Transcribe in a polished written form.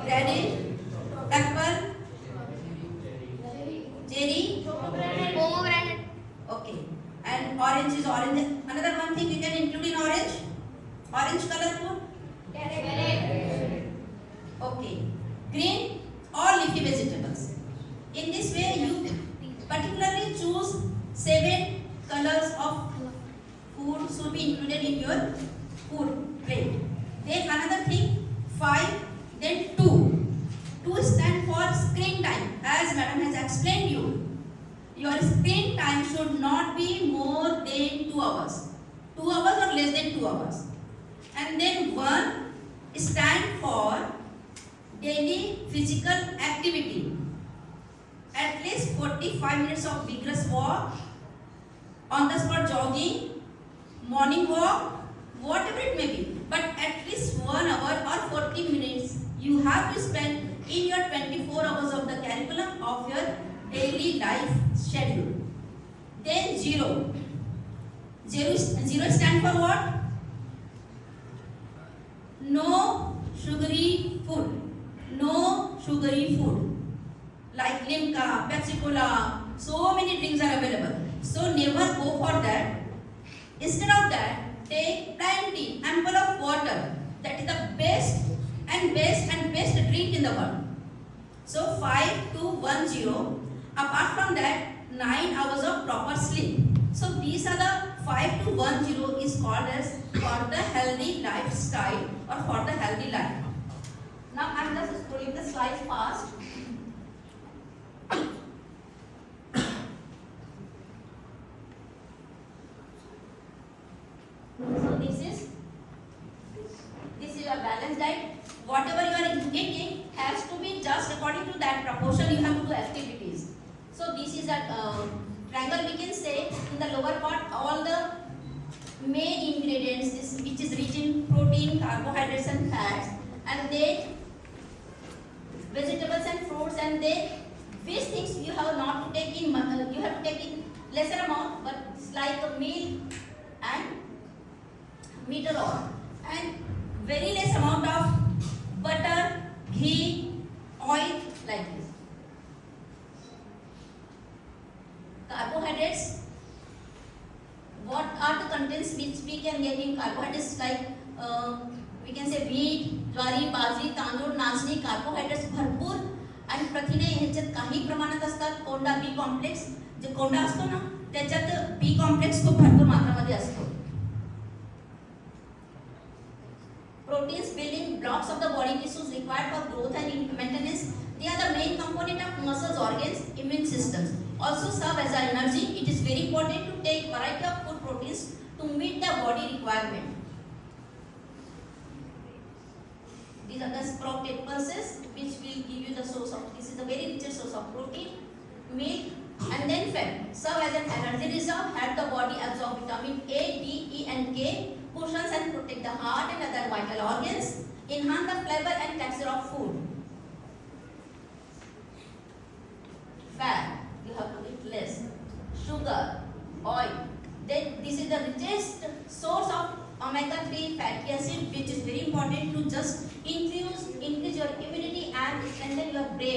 radish, apple, cherry, pomegranate. okay, and orange is orange. Another one thing we can include in orange color food. Carrot. Okay, green or leafy vegetables. In this way, you particularly choose 7 colors of food should be included in your food plate. Then another thing, 5, then 2. 2 stand for screen time. As madam has explained you, your screen time should not be more than 2 hours. 2 hours or less than 2 hours. And then 1 stand for daily physical activity. At least 45 minutes of vigorous walk, on the spot jogging, morning walk, whatever it may be. But at least 1 hour or 40 minutes you have to spend in your 24 hours of the curriculum of your daily life schedule. Then 0. 0 stand for what? No sugary food. No sugary food. Like Limca, Pepsi Cola, so many drinks are available. So never go for that. Instead of that, take plenty, ample of water. That is the best drink in the world. So 5 to 1 0. Apart from that, 9 hours of proper sleep. So these are the 5 to 1 0 is called as for the healthy lifestyle or for the healthy life. Now I am just scrolling the slides fast. So this is your balanced diet. Whatever you are eating has to be just according to that proportion you have to do activities. So this is a triangle. We can say in the lower part all the main ingredients which is rich in protein, carbohydrates and fats, and then vegetables and fruits, and then these things you have not to take in you have to take in lesser amount, but it's like a milk and meat or oil, and very less amount of butter, ghee, oil, like this. Carbohydrates. What are the contents which we can get in carbohydrates? Like we can say wheat, ज्वारी, बाजरी, तांदूळ, नाचणी. Carbohydrates भरपूर आणि प्रथिने ह्याच्यात काही प्रमाणात असतात. कोंडा, बी कॉम्प्लेक्स, जे कोंडा असतो ना त्याच्यात बी कॉम्प्लेक्स खूप भरपूर मात्रामध्ये असतो. Proteins building blocks of the body tissues required for growth and maintenance. They are the main component of muscles, organs, immune systems. Also serve as an energy. It is very important to take variety of food proteins to meet the body requirement. These are the sprouted pulses which will give you the source of, this is a very rich source of protein, milk and then fat. Serve as an energy reserve, help the body absorb vitamin A, D, E and K, cushions and protect the heart and other vital organs, enhance the flavor and texture of food. Fat, you have to eat less. Sugar, oil. Then this is the richest source of omega-3 fatty acid, which is very important to just increase your immunity and strengthen your brain.